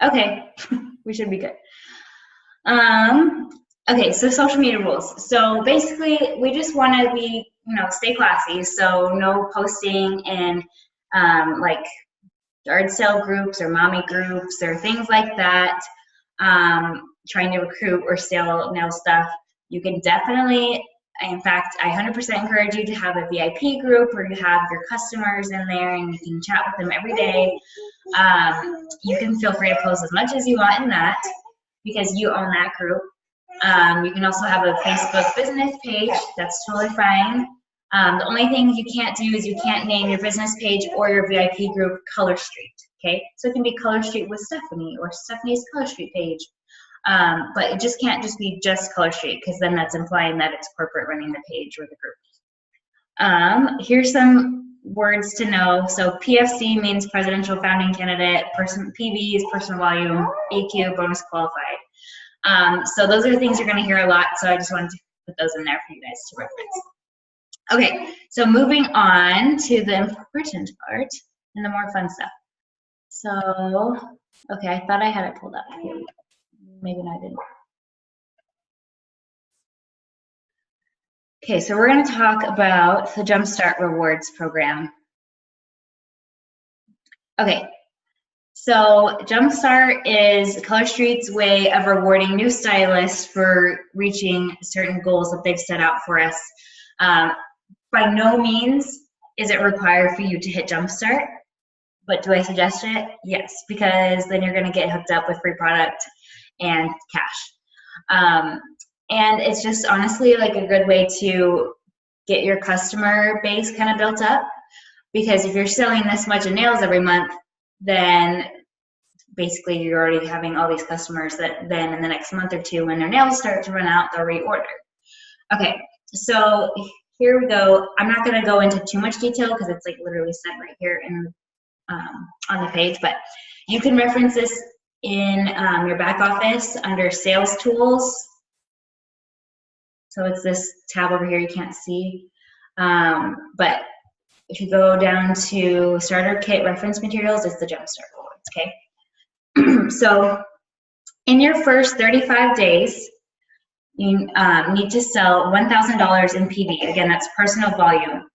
Okay, we should be good. Okay, so social media rules. So basically, we just want to be, stay classy. So no posting in like yard sale groups or mommy groups or things like that. Trying to recruit or sell nail stuff. You can definitely, in fact, I 100% encourage you to have a VIP group where you have your customers in there and you can chat with them every day. You can feel free to post as much as you want in that because you own that group. You can also have a Facebook business page. That's totally fine. The only thing you can't do is you can't name your business page or your VIP group Color Street. Okay, so it can be Color Street with Stephanie or Stephanie's Color Street page. But it just can't just be just Color Street because then that's implying that it's corporate running the page or the group. Here's some words to know. So PFC means presidential founding candidate, PV is personal volume, EQ, bonus qualified. So those are the things you're going to hear a lot. So I just wanted to put those in there for you guys to reference. Okay, so moving on to the important part and the more fun stuff. So, okay, I thought I had it pulled up here. Maybe I didn't. Okay, so we're going to talk about the Jumpstart Rewards program. Okay, so Jumpstart is Color Street's way of rewarding new stylists for reaching certain goals that they've set out for us. By no means is it required for you to hit Jumpstart, but do I suggest it? Yes, because then you're going to get hooked up with free product and cash. And it's just honestly like a good way to get your customer base kind of built up, because if you're selling this much of nails every month, then basically you're already having all these customers that then in the next month or two when their nails start to run out, they'll reorder. Okay, so here we go. I'm not going to go into too much detail because it's like literally set right here in on the page, but you can reference this in your back office under sales tools. So it's this tab over here you can't see, but if you go down to starter kit reference materials, it's the Jumpstart Rewards. Okay, so in your first 35 days you need to sell $1,000 in PV. Again, that's personal volume.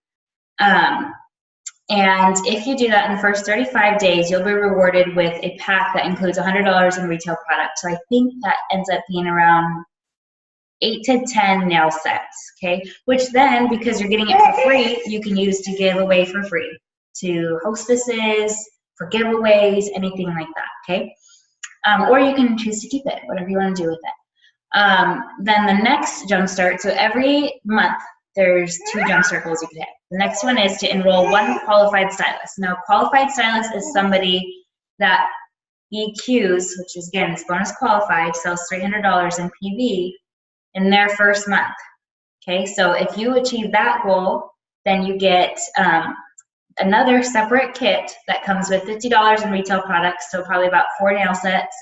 And if you do that in the first 35 days, you'll be rewarded with a pack that includes $100 in retail products. So I think that ends up being around 8 to 10 nail sets, okay? Which then, because you're getting it for free, you can use to give away for free to hostesses, for giveaways, anything like that, okay? Or you can choose to keep it, whatever you want to do with it. Then the next Jumpstart, so every month there's 2 Jumpstart goals you can hit. The next one is to enroll 1 qualified stylist. Now, qualified stylist is somebody that EQs, which is again, is bonus qualified, sells $300 in PV in their first month. Okay, so if you achieve that goal, then you get another separate kit that comes with $50 in retail products, so probably about 4 nail sets,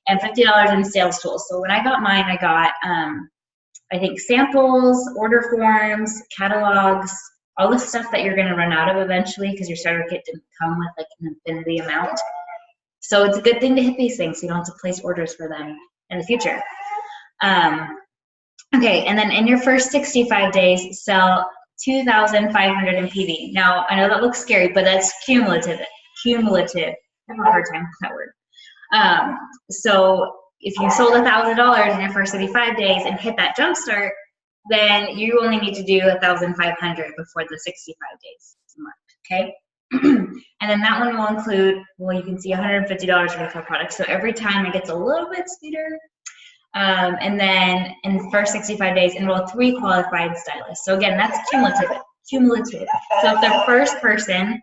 and $50 in sales tools. So when I got mine, I got, I think, samples, order forms, catalogs, all the stuff that you're going to run out of eventually because your starter kit didn't come with like an infinity amount. So it's a good thing to hit these things so you don't have to place orders for them in the future. Okay, and then in your first 65 days, sell $2,500 in PV. Now, I know that looks scary, but that's cumulative. Cumulative. I have a hard time with that word. So if you sold $1,000 in your first 35 days and hit that Jumpstart, then you only need to do $1,500 before the 65 days a month, okay? And then that one will include, well, you can see $150 in retail products. So every time it gets a little bit sweeter. And then in the first 65 days, enroll 3 qualified stylists. So again, that's cumulative. Cumulative. So if the first person,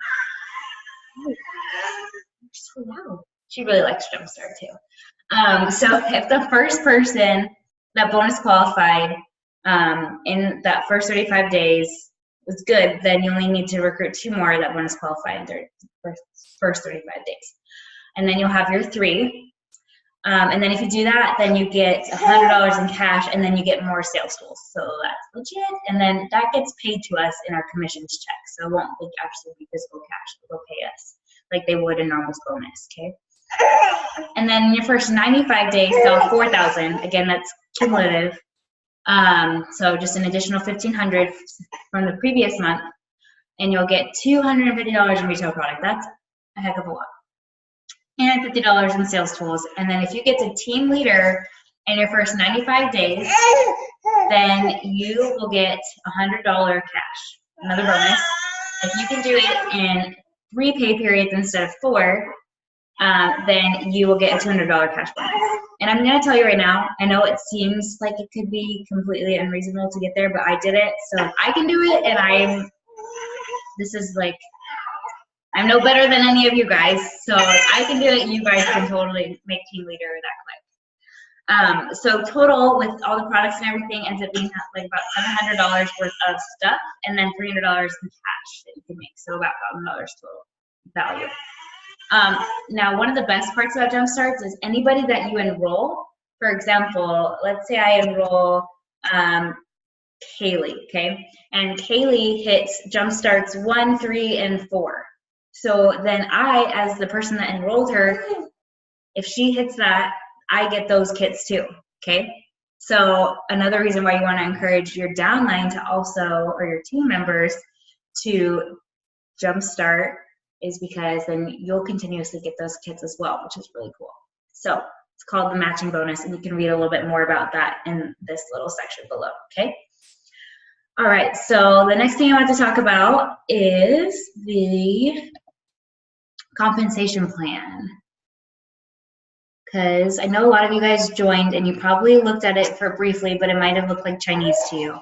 so loud. She really likes Jumpstart too. So if the first person that bonus qualified in that first 35 days was good, then you only need to recruit 2 more that bonus qualified in their first 35 days. And then you'll have your 3. And then if you do that, then you get $100 in cash, and then you get more sales tools. So that's legit. And then that gets paid to us in our commissions check. So it won't actually be physical cash. They'll pay us like they would a normal bonus, okay? and then in your first 95 days, sell 4,000. Again, that's cumulative. So just an additional 1,500 from the previous month, and you'll get $250 in retail product. That's a heck of a lot. And $50 in sales tools. And then if you get to team leader in your first 95 days, then you will get $100 cash. Another bonus. If you can do it in 3 pay periods instead of 4, then you will get a $200 cash bonus. And I'm going to tell you right now, I know it seems like it could be completely unreasonable to get there, but I did it. So if I can do it, and I'm no better than any of you guys. So if I can do it, you guys can totally make team leader that quick. So total with all the products and everything ends up being like about $700 worth of stuff, and then $300 in cash that you can make. So about $1,000 total value. Now, one of the best parts about Jumpstarts is anybody that you enroll. For example, let's say I enroll Kaylee, okay? And Kaylee hits Jumpstarts 1, 3, and 4. So then I, as the person that enrolled her, if she hits that, I get those kits too, okay? So another reason why you want to encourage your downline to also, or your team members to Jumpstart, is because then you'll continuously get those kits as well, which is really cool. So it's called the matching bonus, and you can read a little bit more about that in this little section below, okay? All right, so the next thing I want to talk about is the compensation plan. Because I know a lot of you guys joined and you probably looked at it for briefly, but it might have looked like Chinese to you.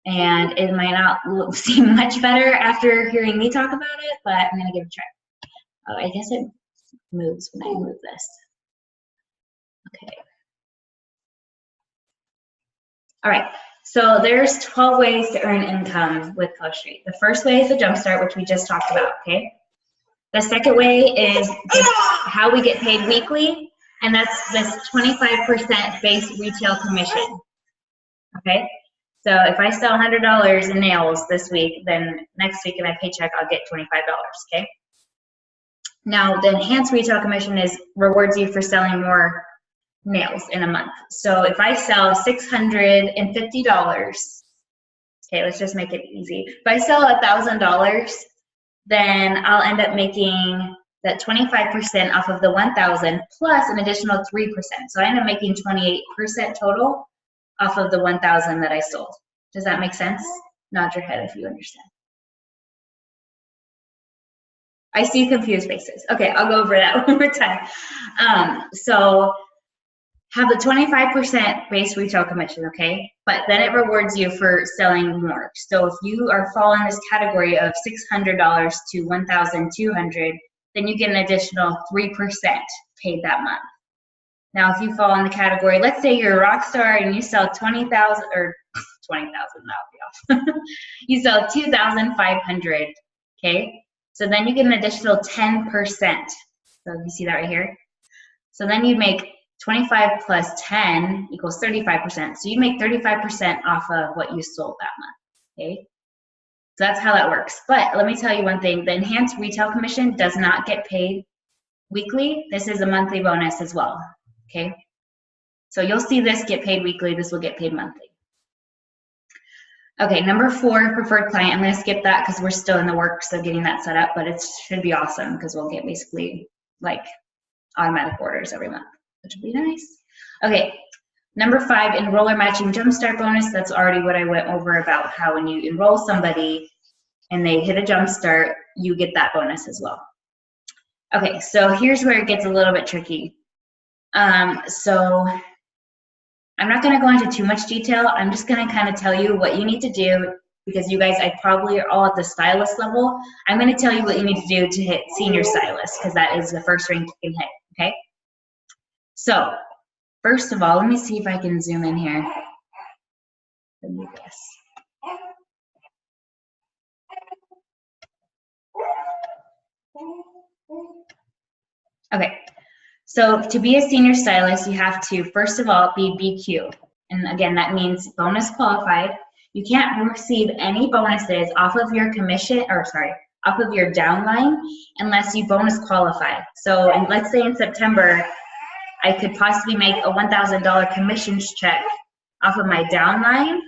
And it might not seem much better after hearing me talk about it, but I'm going to give it a try. Oh, I guess it moves when I move this. Okay. All right. So there's 12 ways to earn income with Color Street. The first way is the Jumpstart, which we just talked about, okay? The second way is how we get paid weekly, and that's this 25% base retail commission, okay? So if I sell $100 in nails this week, then next week in my paycheck, I'll get $25, okay? Now, the enhanced retail commission rewards you for selling more nails in a month. So if I sell $650, okay, let's just make it easy. If I sell $1,000, then I'll end up making that 25% off of the 1,000 plus an additional 3%. So I end up making 28% total off of the 1,000 that I sold. Does that make sense? Nod your head if you understand. I see confused faces. Okay, I'll go over that one more time. So have the 25% base retail commission, okay? But then it rewards you for selling more. So if you fall in this category of $600 to $1,200, then you get an additional 3% paid that month. Now, if you fall in the category, let's say you're a rock star and you sell 20,000 or 20,000, that'll be off. You sell 2,500, okay? So then you get an additional 10%. So you see that right here? So then you make 25 plus 10 equals 35%. So you make 35% off of what you sold that month, okay? So that's how that works. But let me tell you one thing, the enhanced retail commission does not get paid weekly. This is a monthly bonus as well, okay? So you'll see this get paid weekly, this will get paid monthly. Okay, number 4, preferred client. I'm gonna skip that because we're still in the works of getting that set up, but it should be awesome because we'll get basically like automatic orders every month, which would be nice. Okay, number 5, enroller matching jumpstart bonus. That's already what I went over about how when you enroll somebody and they hit a jumpstart, you get that bonus as well. Okay, so here's where it gets a little bit tricky. So I'm not gonna go into too much detail. I'm just gonna kind of tell you what you need to do because you guys, I probably are all at the stylist level. I'm gonna tell you what you need to do to hit senior stylist because that is the first rank you can hit, okay? So, first of all, let me see if I can zoom in here. Let me guess. Okay, so to be a senior stylist, you have to, first of all, be BQ. And again, that means bonus qualified. You can't receive any bonuses off of your commission, or sorry, off of your downline unless you bonus qualify. So and let's say in September, I could possibly make a $1,000 commissions check off of my downline,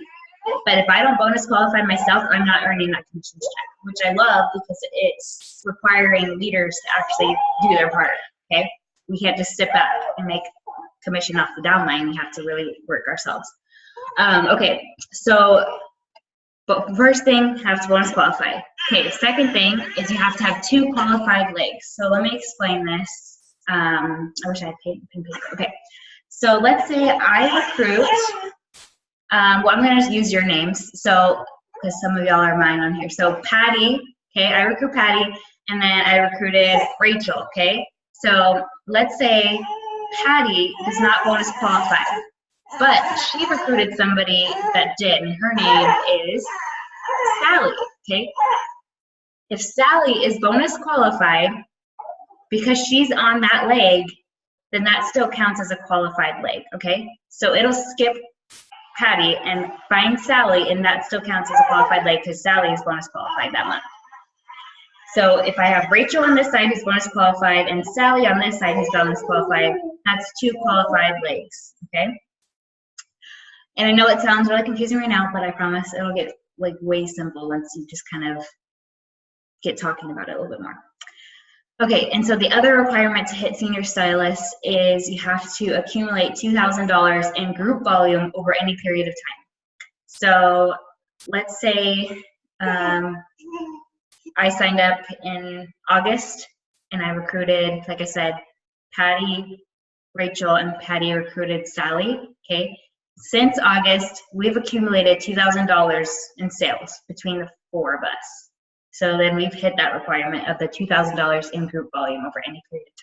but if I don't bonus qualify myself, I'm not earning that commissions check, which I love because it's requiring leaders to actually do their part, okay? We can't just sit back and make commission off the downline. We have to really work ourselves. Okay, so but first thing, have to bonus qualify. Okay, second thing is you have to have 2 qualified legs. So let me explain this. I wish I had pen and paper. Okay, so let's say I recruit, well, I'm gonna use your names, so, because some of y'all are mine on here. So Patty, okay, I recruit Patty, and then I recruited Rachel, okay? So let's say Patty does not bonus qualify, but she recruited somebody that did, and her name is Sally, okay? If Sally is bonus qualified, because she's on that leg, then that still counts as a qualified leg, okay? So it'll skip Patty and find Sally, and that still counts as a qualified leg because Sally is bonus qualified that month. So if I have Rachel on this side who's bonus qualified and Sally on this side who's bonus qualified, that's 2 qualified legs, okay? And I know it sounds really confusing right now, but I promise it'll get like way simple once you just kind of get talking about it a little bit more. Okay, and so the other requirement to hit senior stylist is you have to accumulate $2,000 in group volume over any period of time. So let's say I signed up in August and I recruited, like I said, Patty, Rachel, and Patty recruited Sally, okay? Since August, we've accumulated $2,000 in sales between the 4 of us. So then we've hit that requirement of the $2,000 in group volume over any period of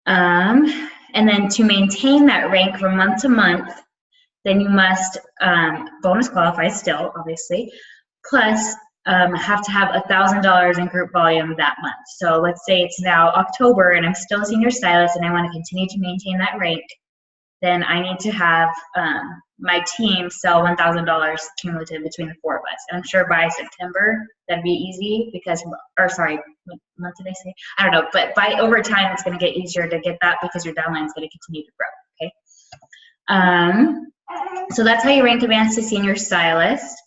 time. And then to maintain that rank from month to month, then you must bonus qualify still, obviously, plus have to have $1,000 in group volume that month. So let's say it's now October and I'm still a senior stylist and I want to continue to maintain that rank, then I need to have my team sell $1,000 cumulative between the 4 of us. And I'm sure by September, that'd be easy because, or sorry, what month did I say? I don't know, but by over time, it's gonna get easier to get that because your downline is gonna continue to grow, okay? So that's how you rank advanced to senior stylist.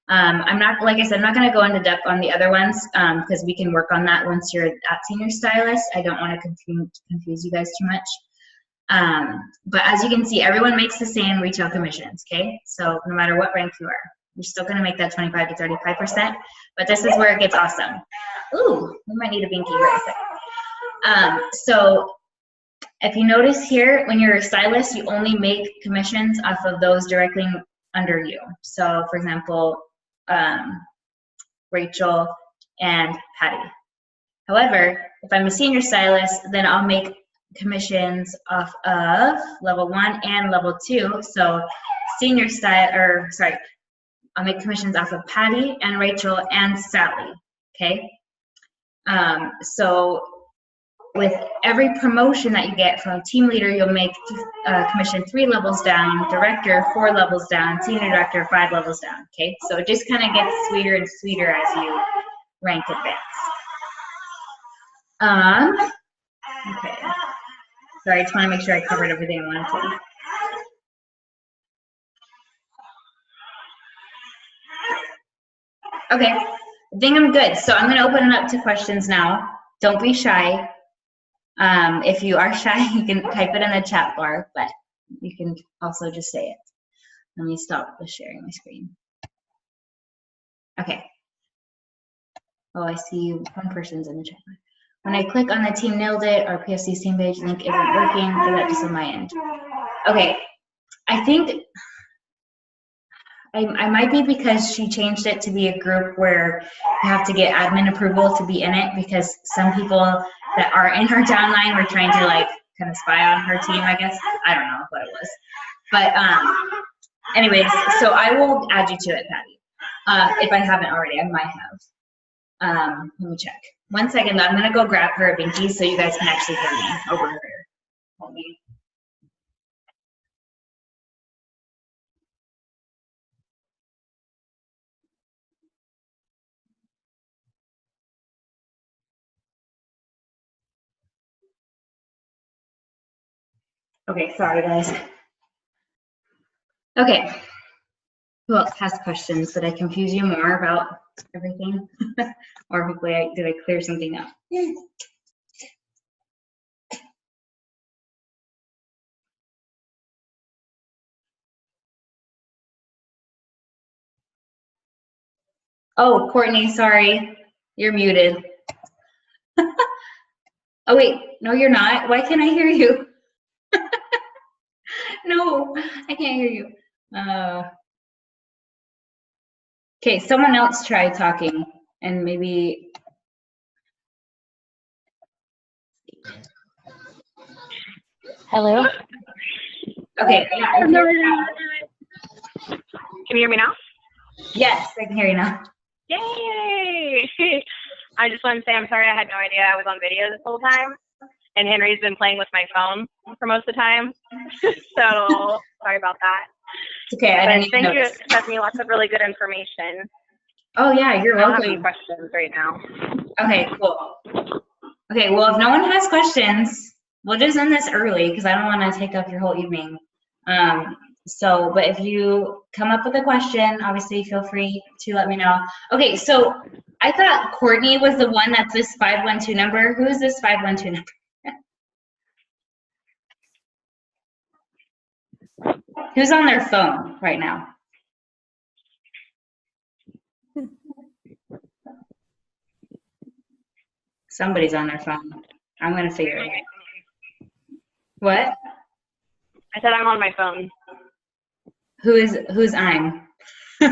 I'm not, like I said, I'm not gonna go into depth on the other ones because we can work on that once you're at senior stylist. I don't wanna confuse you guys too much. But as you can see, everyone makes the same retail commissions, okay? So no matter what rank you are, you're still gonna make that 25 to 35%, but this is where it gets awesome. Ooh, we might need a binky here in a second. So if you notice here, when you're a stylist, you only make commissions off of those directly under you. So for example, Rachel and Patty. However, if I'm a senior stylist, then I'll make commissions off of level 1 and level 2. So senior style, or sorry, I'll make commissions off of Patty and Rachel and Sally, okay? So with every promotion that you get from team leader, you'll make commission 3 levels down, director 4 levels down, senior director 5 levels down, okay? So it just kind of gets sweeter and sweeter as you rank advanced. Okay. Sorry, I just want to make sure I covered everything I wanted to. Okay, I think I'm good. So I'm going to open it up to questions now. Don't be shy. If you are shy, you can type it in the chat bar, but you can also just say it. Let me stop the sharing my screen. Okay. Oh, I see one person's in the chat bar. When I click on the Team Nailed It or PFC's team page link isn't working, is that just on my end? Okay, I think I might be because she changed it to be a group where you have to get admin approval to be in it because some people that are in her downline were trying to like kind of spy on her team, I guess. I don't know what it was. But anyways, so I will add you to it, Patty. If I haven't already, I might have. Let me check. 1 second, I'm gonna go grab her a binky so you guys can actually hear me over her. Hold me. Okay, sorry guys. Okay, who else has questions? Did I confuse you more about everything? Or hopefully did I clear something up? Oh, Courtney, sorry, you're muted. Oh wait, no you're not. Why can't I hear you? No, I can't hear you. Okay, someone else try talking and maybe. Hello? Okay, yeah. Can you hear me now? Yes, I can hear you now. Yay! I just want to say I'm sorry I had no idea I was on video this whole time. And Henry's been playing with my phone for most of the time. So sorry about that. It's okay, I didn't even Thank you, notice. Stephanie. Lots of really good information. Oh yeah, you're I don't have welcome. any questions right now. Okay, cool. Okay, well, if no one has questions, we'll just end this early because I don't want to take up your whole evening. But if you come up with a question, obviously feel free to let me know. Okay, so I thought Courtney was the one that's this 512 number. Who is this 512 number? Who's on their phone right now? Somebody's on their phone. I'm gonna figure it out. What? I said I'm on my phone. Who's I'm? So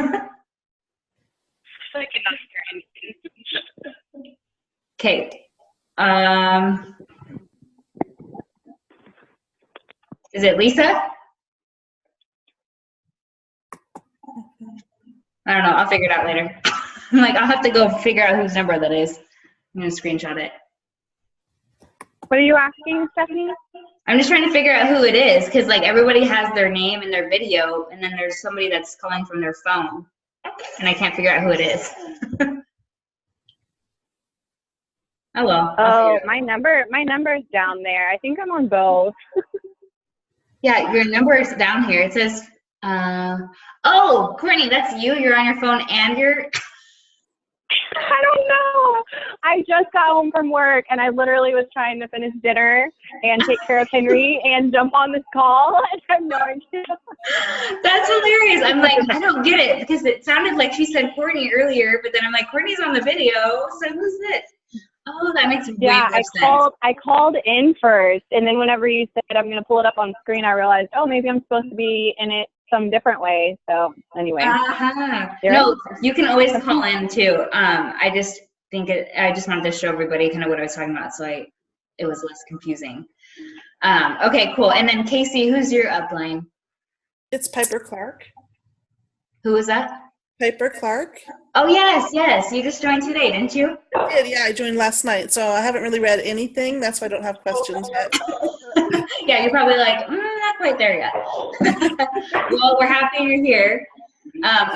I cannot hear anything. Okay. Is it Lisa? I don't know. I'll figure it out later. I'm like, I'll have to go figure out whose number that is. I'm gonna screenshot it. What are you asking, Stephanie? I'm just trying to figure out who it is because like everybody has their name and their video, and then there's somebody that's calling from their phone, and I can't figure out who it is. Oh well. Oh, my number's down there. I think I'm on both. Yeah, your number is down here. It says, oh, Courtney, that's you. You're on your phone and you're. I don't know. I just got home from work and I literally was trying to finish dinner and take care of Henry and jump on this call. And I have no idea. That's hilarious. I'm like, I don't get it because it sounded like she said Courtney earlier, but then I'm like, Courtney's on the video, so who's this? Oh, that makes way more sense. I called in first, and then whenever you said I'm going to pull it up on screen, I realized, oh, maybe I'm supposed to be in it some different way. So anyway. No, you can always call in too. I just wanted to show everybody kind of what I was talking about, so it was less confusing. Okay, cool. And then Casey, who's your upline? It's Piper Clark. Who was that? Piper Clark. Oh, yes. You just joined today, didn't you? I did, yeah. I joined last night, so I haven't really read anything. That's why I don't have questions yet. Yeah, you're probably like, not quite there yet. Well, we're happy you're here.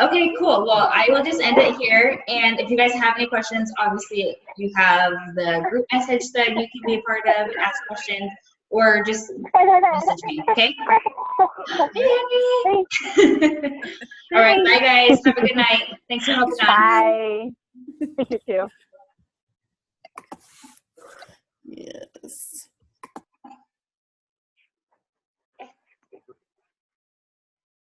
Okay, cool. Well, I will just end it here. And if you guys have any questions, obviously you have the group message that you can be a part of and ask questions, or just message me, okay? All right, bye guys. Have a good night. Thanks for helping out. Bye. You too. Yes.